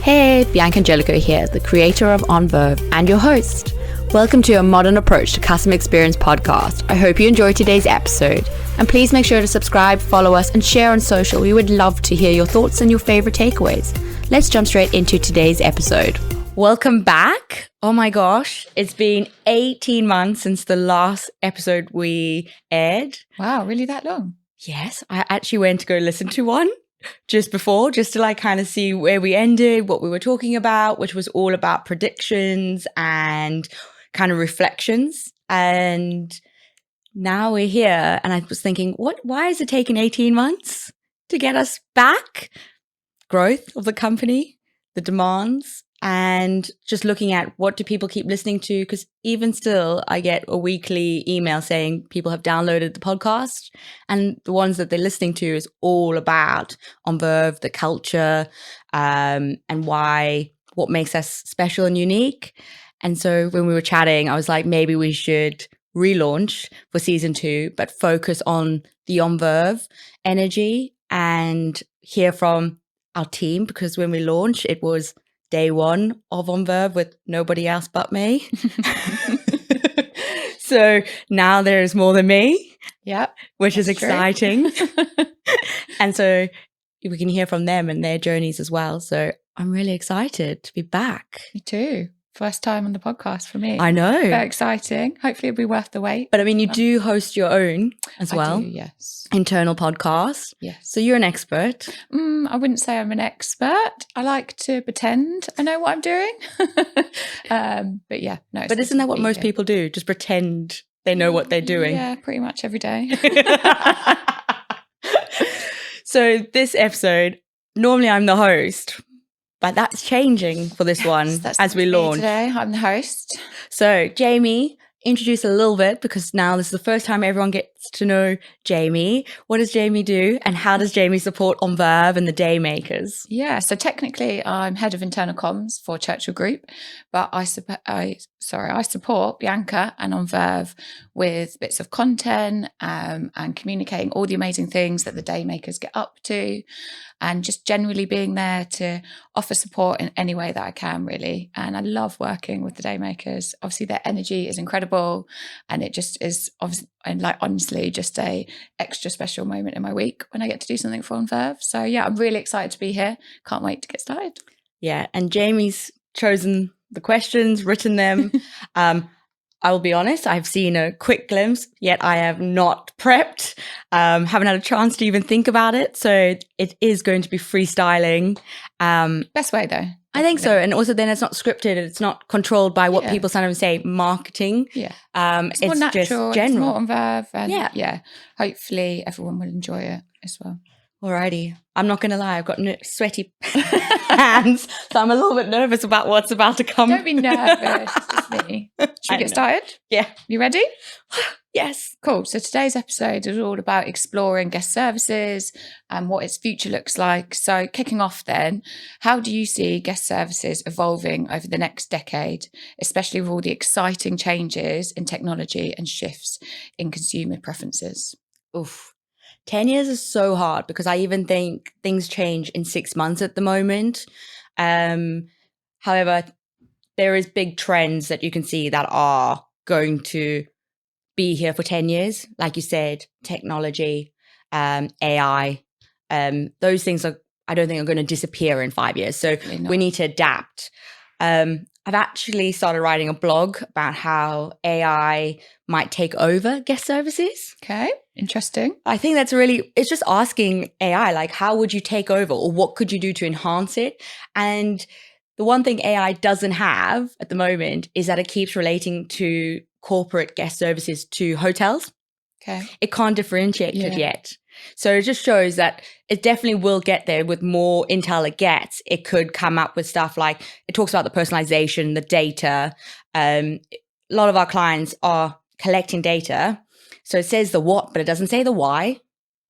Hey, Bianca Angelico here, the creator of Verve and your host. Welcome to a modern approach to customer experience podcast. I hope you enjoyed today's episode. And please make sure to subscribe, follow us, and share on social. We would love to hear your thoughts and your favorite takeaways. Let's jump straight into today's episode. Welcome back. Oh my gosh, it's been 18 months since the last episode we aired. Wow, really that long? Yes, I actually went to go listen to one just before, just to like kind of see where we ended, what we were talking about, which was all about predictions and kind of reflections. And now we're here, and I was thinking, why is it taking 18 months to get us back? Growth of the company, the demands, and just looking at what do people keep listening to, because even still I get a weekly email saying people have downloaded the podcast, and the ones that they're listening to is all about on Verve, the culture, and what makes us special and unique. And so when we were chatting, I was like, maybe we should relaunch for season 2, but focus on the On Verve energy and hear from our team, because when we launched, it was day 1 of On Verve with nobody else but me. So now there's more than me. Yeah, which is exciting. And so we can hear from them and their journeys as well. So I'm really excited to be back. Me too. First time on the podcast for me. I know. Very exciting. Hopefully it'll be worth the wait. But I mean, you do host your own as well. I do, yes. Internal podcast. Yes. So you're an expert. I wouldn't say I'm an expert. I like to pretend I know what I'm doing. But yeah, no. But isn't that what most people do? Just pretend they know what they're doing. Yeah, pretty much every day. So this episode, normally I'm the host, but that's changing for this one as we launch. Today, I'm the host. So Jaime, introduce a little bit, because now this is the first time everyone gets to know Jaime. What does Jaime do, and how does Jaime support on Verve and the DayMakers? Yeah, so technically I'm head of internal comms for Churchill Group, but I support Bianca and on Verve with bits of content and communicating all the amazing things that the DayMakers get up to, and just generally being there to offer support in any way that I can, really. And I love working with the DayMakers. Obviously, their energy is incredible, and it just is honestly just a extra special moment in my week when I get to do something for on Verve. So yeah, I'm really excited to be here. Can't wait to get started. Yeah, and Jamie's chosen the questions, written them. I will be honest, I've seen a quick glimpse, yet I have not prepped, haven't had a chance to even think about it. So it is going to be freestyling. Best way though. I think so. And also then it's not scripted. It's not controlled by what people sometimes say, marketing. Yeah. It's more natural, just general. it's more on Verve. And yeah, hopefully everyone will enjoy it as well. Alrighty. I'm not going to lie. I've got sweaty hands, so I'm a little bit nervous about what's about to come. Don't be nervous. It's just me. Should we get started? Yeah. You ready? Yes. Cool. So today's episode is all about exploring guest services and what its future looks like. So kicking off then, how do you see guest services evolving over the next decade, especially with all the exciting changes in technology and shifts in consumer preferences? Oof. 10 years is so hard, because I even think things change in 6 months at the moment. However, there is big trends that you can see that are going to be here for 10 years. Like you said, technology, AI, those things I don't think are going to disappear in 5 years. So we need to adapt. I've actually started writing a blog about how AI might take over guest services. Okay, interesting. I think that's it's just asking AI, like, how would you take over, or what could you do to enhance it? And the one thing AI doesn't have at the moment is that it keeps relating to corporate guest services to hotels. Okay. It can't differentiate it yet. So it just shows that it definitely will get there. With more intel it gets, it could come up with stuff like, it talks about the personalization, the data. A lot of our clients are collecting data. So it says the what, but it doesn't say the why.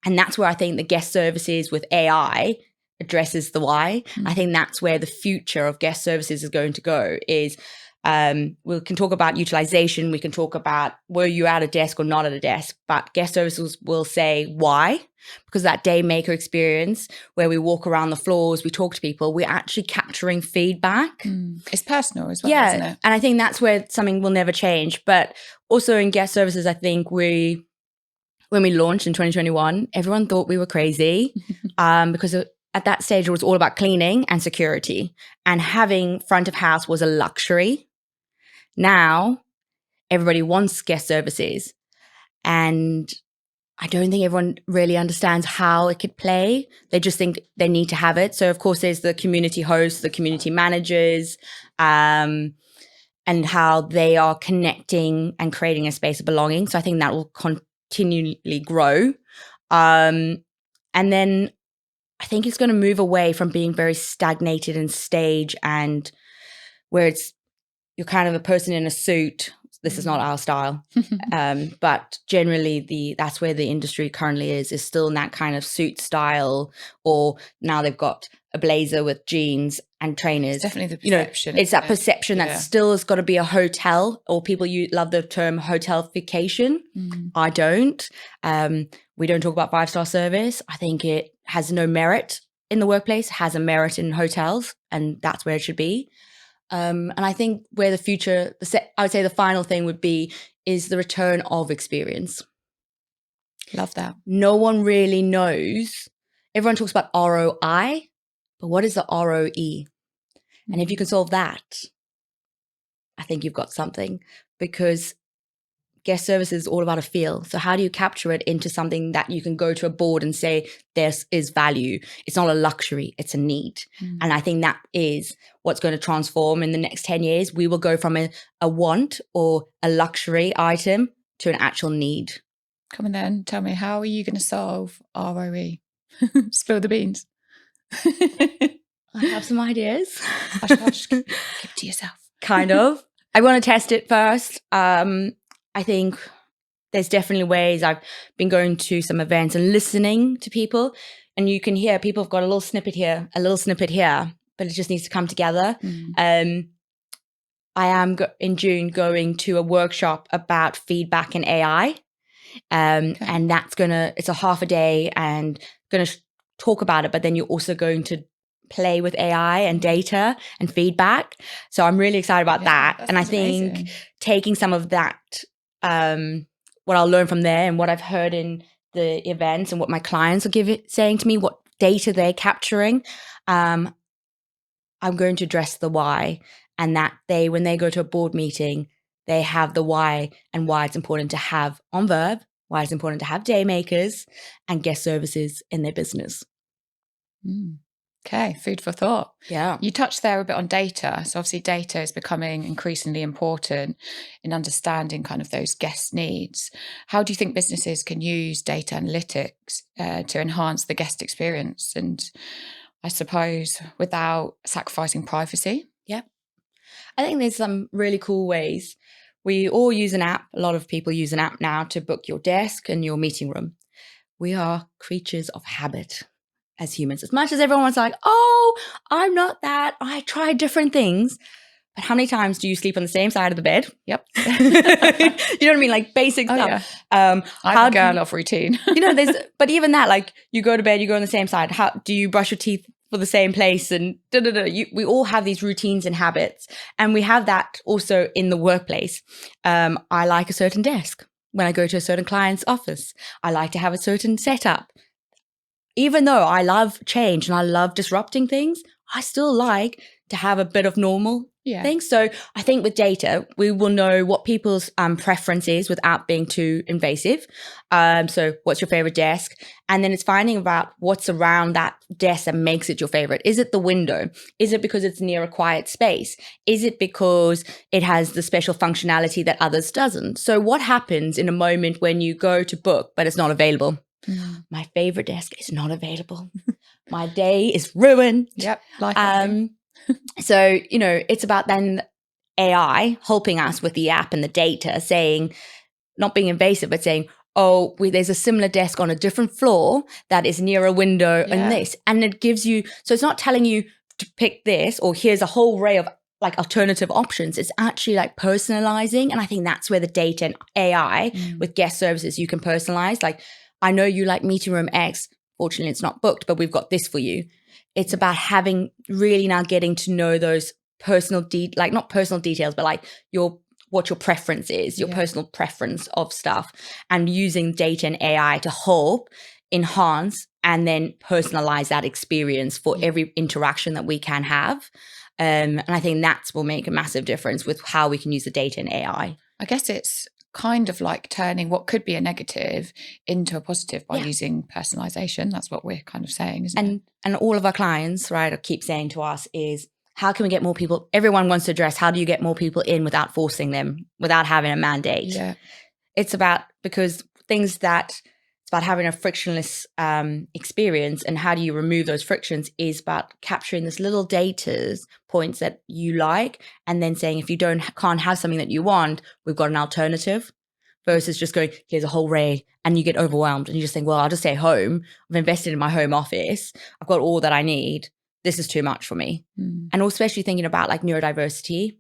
And that's where I think the guest services with AI addresses the why. I think that's where the future of guest services is going to go, is We can talk about utilization. We can talk about were you at a desk or not at a desk, but guest services will say why, because that DayMaker experience where we walk around the floors, we talk to people, we're actually capturing feedback. It's personal as well, isn't it? And I think that's where something will never change. But also in guest services, I think when we launched in 2021, everyone thought we were crazy because at that stage, it was all about cleaning and security, and having front of house was a luxury. Now, everybody wants guest services, and I don't think everyone really understands how it could play. They just think they need to have it. So, of course, there's the community hosts, the community managers, and how they are connecting and creating a space of belonging. So I think that will continually grow. And then I think it's going to move away from being very stagnated and stage, and where you're kind of a person in a suit. This is not our style. But generally that's where the industry currently is still in that kind of suit style, or now they've got a blazer with jeans and trainers. It's definitely the perception. It's that perception that still has got to be a hotel, or people love the term hotelification. I don't. We don't talk about 5-star service. I think it has no merit in the workplace, has a merit in hotels, and that's where it should be. And I think where the future, I would say the final thing would be, is the return of experience. Love that. No one really knows. Everyone talks about ROI, but what is the RoE? And if you can solve that, I think you've got something, because guest service is all about a feel. So how do you capture it into something that you can go to a board and say, this is value? It's not a luxury, it's a need. And I think that is what's going to transform in the next 10 years. We will go from a want or a luxury item to an actual need. Come on then, tell me, how are you going to solve RoE? Spill the beans. I have some ideas. Hush, keep it to yourself. Kind of. I want to test it first. I think there's definitely ways. I've been going to some events and listening to people, and you can hear people have got a little snippet here, a little snippet here, but it just needs to come together. I am in June going to a workshop about feedback and AI. And it's a half a day and going to talk about it, but then you're also going to play with AI and data and feedback. So I'm really excited about that. And I think taking some of that, what I'll learn from there and what I've heard in the events and what my clients are saying to me, what data they're capturing, I'm going to address the why, and that when they go to a board meeting, they have the why and why it's important to have on Verve, why it's important to have DayMakers and guest services in their business. Okay, food for thought. Yeah. You touched there a bit on data. So obviously data is becoming increasingly important in understanding kind of those guest needs. How do you think businesses can use data analytics to enhance the guest experience, and I suppose without sacrificing privacy? Yeah. I think there's some really cool ways. We all use an app. A lot of people use an app now to book your desk and your meeting room. We are creatures of habit as humans. As much as everyone's like, oh, I'm not that, I try different things. But how many times do you sleep on the same side of the bed? Yep. You know what I mean? Like basic stuff. Yeah. I'm a girl of routine. But even that, like you go to bed, you go on the same side. How do you brush your teeth for the same place? And we all have these routines and habits. And we have that also in the workplace. I like a certain desk. When I go to a certain client's office, I like to have a certain setup. Even though I love change and I love disrupting things, I still like to have a bit of normal things. So I think with data, we will know what people's preference is without being too invasive. So what's your favorite desk? And then it's finding about what's around that desk that makes it your favorite. Is it the window? Is it because it's near a quiet space? Is it because it has the special functionality that others doesn't? So what happens in a moment when you go to book, but it's not available? My favorite desk is not available. My day is ruined. Yep. So, it's about then AI helping us with the app and the data, saying, not being invasive, but saying, oh, there's a similar desk on a different floor that is near a window and this. And it gives you, so it's not telling you to pick this or here's a whole array of like alternative options. It's actually like personalizing. And I think that's where the data and AI with guest services, you can personalize. Like, I know you like meeting room X. Fortunately, it's not booked, but we've got this for you. It's about having really now getting to know those personal, like not personal details, but like what your preference is, your personal preference of stuff, and using data and AI to help enhance and then personalize that experience for every interaction that we can have. And I think that will make a massive difference with how we can use the data and AI. I guess it's kind of like turning what could be a negative into a positive by using personalization. That's what we're kind of saying, isn't it? And all of our clients, right, keep saying to us is, how can we get more people? Everyone wants to address, how do you get more people in without forcing them, without having a mandate? Yeah. It's about, because things that it's about having a frictionless experience, and how do you remove those frictions is about capturing this little data points that you like, and then saying, if you can't have something that you want, we've got an alternative, versus just going, here's a whole array, and you get overwhelmed and you just think, well, I'll just stay home. I've invested in my home office. I've got all that I need. This is too much for me. And especially thinking about like neurodiversity,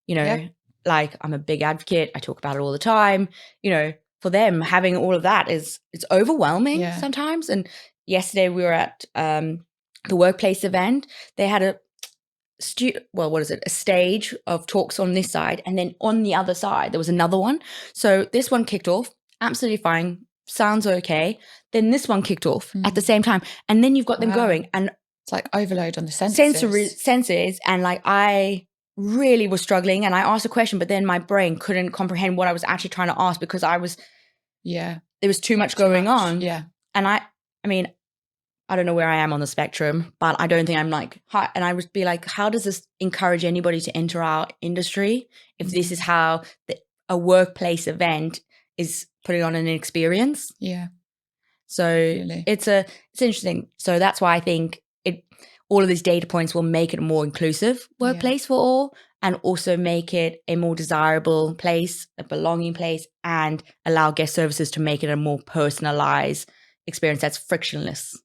you know, like I'm a big advocate. I talk about it all the time, you know, for them having all of that it's overwhelming sometimes. And yesterday we were at the workplace event. They had a stage of talks on this side, and then on the other side there was another one. So this one kicked off absolutely fine, sounds okay. Then this one kicked off at the same time, and then you've got them going, and it's like overload on the senses. And like I really was struggling, and I asked a question, but then my brain couldn't comprehend what I was actually trying to ask, because there was too much going on. And I mean, I don't know where I am on the spectrum, but I don't think I'm like high. And I would be like, how does this encourage anybody to enter our industry if this is how a workplace event is putting on an experience? So it's interesting. So that's why I think all of these data points will make it a more inclusive workplace for all, and also make it a more desirable place, a belonging place, and allow guest services to make it a more personalized experience that's frictionless.